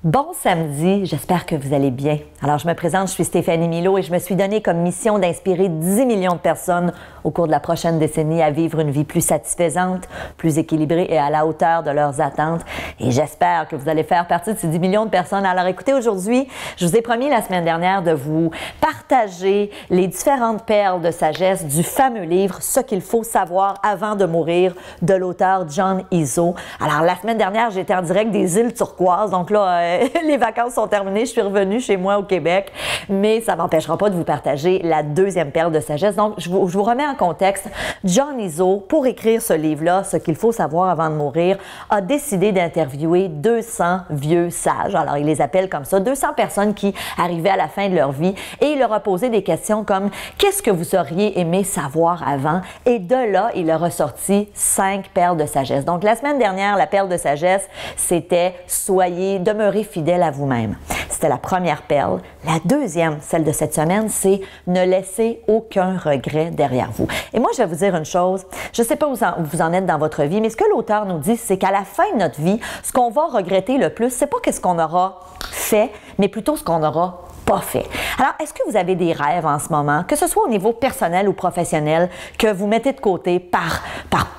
Bon samedi, j'espère que vous allez bien. Alors, je me présente, je suis Stéphanie Milaud et je me suis donné comme mission d'inspirer 10 millions de personnes au cours de la prochaine décennie à vivre une vie plus satisfaisante, plus équilibrée et à la hauteur de leurs attentes. Et j'espère que vous allez faire partie de ces 10 millions de personnes. Alors, écoutez, aujourd'hui, je vous ai promis la semaine dernière de vous partager les différentes perles de sagesse du fameux livre « Ce qu'il faut savoir avant de mourir » de l'auteur Jon Izzo. Alors, la semaine dernière, j'étais en direct des îles Turquoises, donc là, les vacances sont terminées, je suis revenue chez moi au Québec, mais ça ne m'empêchera pas de vous partager la deuxième perle de sagesse. Donc, je vous remets en contexte. Jon Izzo, pour écrire ce livre-là, Ce qu'il faut savoir avant de mourir, a décidé d'interviewer 200 vieux sages. Alors, il les appelle comme ça, 200 personnes qui arrivaient à la fin de leur vie, et il leur a posé des questions comme « Qu'est-ce que vous auriez aimé savoir avant? » Et de là, il a ressorti 5 perles de sagesse. Donc, la semaine dernière, la perle de sagesse, c'était « Demeurez fidèle à vous-même ». C'était la première perle. La deuxième, celle de cette semaine, c'est « Ne laissez aucun regret derrière vous ». Et moi, je vais vous dire une chose, je ne sais pas où vous en êtes dans votre vie, mais ce que l'auteur nous dit, c'est qu'à la fin de notre vie, ce qu'on va regretter le plus, c'est pas ce qu'on aura fait, mais plutôt ce qu'on aura pas fait. Alors, est-ce que vous avez des rêves en ce moment, que ce soit au niveau personnel ou professionnel, que vous mettez de côté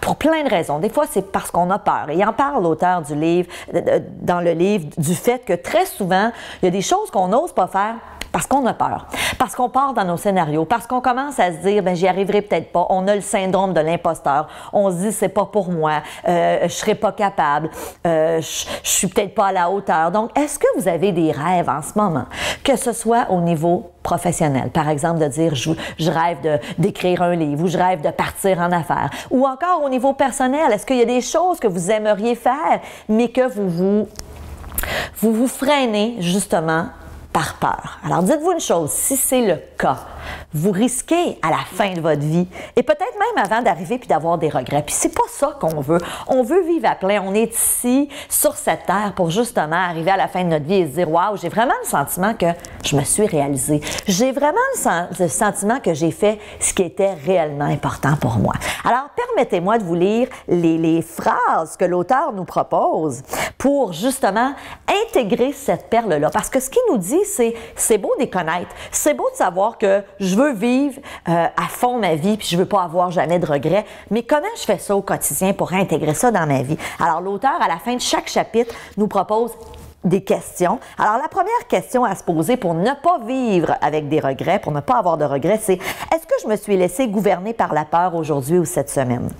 pour plein de raisons? Des fois, c'est parce qu'on a peur. Et il en parle, l'auteur du livre, dans le livre, du fait que très souvent, il y a des choses qu'on n'ose pas faire parce qu'on a peur, parce qu'on part dans nos scénarios, parce qu'on commence à se dire, ben j'y arriverai peut-être pas. On a le syndrome de l'imposteur. On se dit, c'est pas pour moi, je serai pas capable, je suis peut-être pas à la hauteur. Donc, est-ce que vous avez des rêves en ce moment, que ce soit au niveau professionnel, par exemple de dire, je rêve d'écrire un livre ou je rêve de partir en affaires, ou encore au niveau personnel, est-ce qu'il y a des choses que vous aimeriez faire, mais que vous freinez justement par peur? Alors, dites-vous une chose, si c'est le cas, vous risquez à la fin de votre vie, et peut-être même avant d'arriver puis d'avoir des regrets. Puis c'est pas ça qu'on veut. On veut vivre à plein. On est ici, sur cette terre, pour justement arriver à la fin de notre vie et se dire, waouh, j'ai vraiment le sentiment que je me suis réalisée. J'ai vraiment le sentiment que j'ai fait ce qui était réellement important pour moi. Alors, permettez-moi de vous lire les phrases que l'auteur nous propose pour justement intégrer cette perle-là. Parce que ce qu'il nous dit, c'est beau de les connaître. C'est beau de savoir que je veux vivre à fond ma vie puis je veux pas avoir jamais de regrets. Mais comment je fais ça au quotidien pour intégrer ça dans ma vie? Alors, l'auteur, à la fin de chaque chapitre, nous propose des questions. Alors, la première question à se poser pour ne pas vivre avec des regrets, pour ne pas avoir de regrets, c'est est-ce que je me suis laissé gouverner par la peur aujourd'hui ou cette semaine?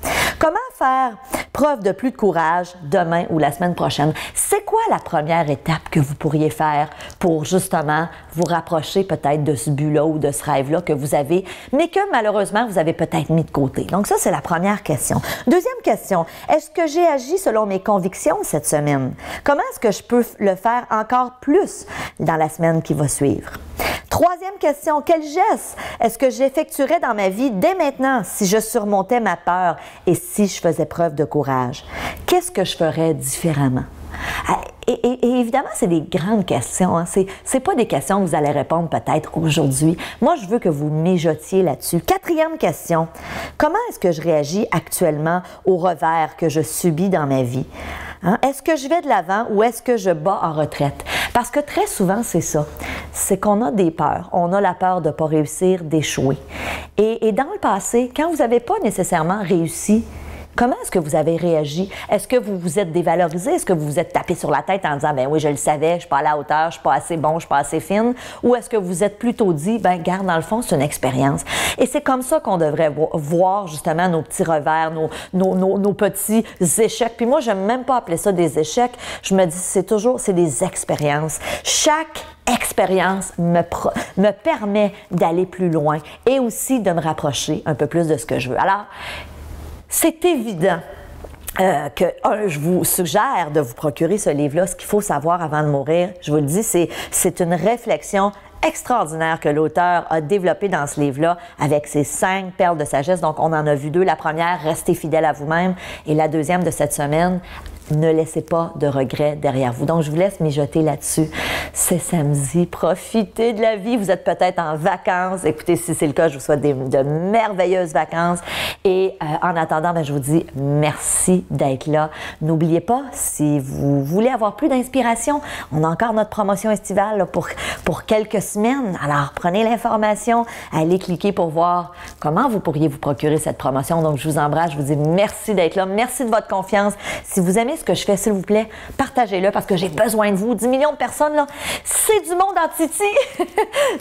Comment faire preuve de plus de courage demain ou la semaine prochaine? C'est quoi la première étape que vous pourriez faire pour justement vous rapprocher peut-être de ce but-là ou de ce rêve-là que vous avez, mais que malheureusement vous avez peut-être mis de côté? Donc ça, c'est la première question. Deuxième question, est-ce que j'ai agi selon mes convictions cette semaine? Comment est-ce que je peux le faire encore plus dans la semaine qui va suivre? Troisième question, quel geste est-ce que j'effectuerais dans ma vie dès maintenant si je surmontais ma peur et si je faisais preuve de courage? Qu'est-ce que je ferais différemment? Et évidemment, c'est des grandes questions. Hein? C'est pas des questions que vous allez répondre peut-être aujourd'hui. Moi, je veux que vous mijotiez là-dessus. Quatrième question, comment est-ce que je réagis actuellement aux revers que je subis dans ma vie? Hein? Est-ce que je vais de l'avant ou est-ce que je bats en retraite? Parce que très souvent, c'est ça. C'est qu'on a des peurs. On a la peur de ne pas réussir, d'échouer. Et dans le passé, quand vous n'avez pas nécessairement réussi, comment est-ce que vous avez réagi? Est-ce que vous vous êtes dévalorisé? Est-ce que vous vous êtes tapé sur la tête en disant, ben oui, je le savais, je ne suis pas à la hauteur, je ne suis pas assez bon, je ne suis pas assez fine? Ou est-ce que vous êtes plutôt dit, ben garde, dans le fond, c'est une expérience. Et c'est comme ça qu'on devrait voir justement nos petits revers, nos petits échecs. Puis moi, je n'aime même pas appeler ça des échecs. Je me dis, c'est des expériences. Chaque expérience me permet d'aller plus loin et aussi de me rapprocher un peu plus de ce que je veux. Alors, c'est évident que je vous suggère de vous procurer ce livre-là, Ce qu'il faut savoir avant de mourir. Je vous le dis, c'est une réflexion extraordinaire que l'auteur a développé dans ce livre-là avec ses 5 perles de sagesse. Donc, on en a vu 2. La première, restez fidèle à vous-même. Et la deuxième de cette semaine, ne laissez pas de regrets derrière vous. Donc, je vous laisse mijoter là-dessus. C'est samedi. Profitez de la vie. Vous êtes peut-être en vacances. Écoutez, si c'est le cas, je vous souhaite de merveilleuses vacances. Et en attendant, je vous dis merci d'être là. N'oubliez pas, si vous voulez avoir plus d'inspiration, on a encore notre promotion estivale là, pour quelques semaines. Alors, prenez l'information, allez cliquer pour voir comment vous pourriez vous procurer cette promotion. Donc, je vous embrasse. Je vous dis merci d'être là. Merci de votre confiance. Si vous aimez ce que je fais, s'il vous plaît, partagez-le parce que j'ai besoin de vous. 10 millions de personnes, là, c'est du monde en Titi.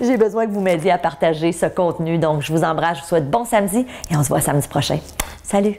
J'ai besoin que vous m'aidiez à partager ce contenu. Donc, je vous embrasse. Je vous souhaite bon samedi et on se voit samedi prochain. Salut!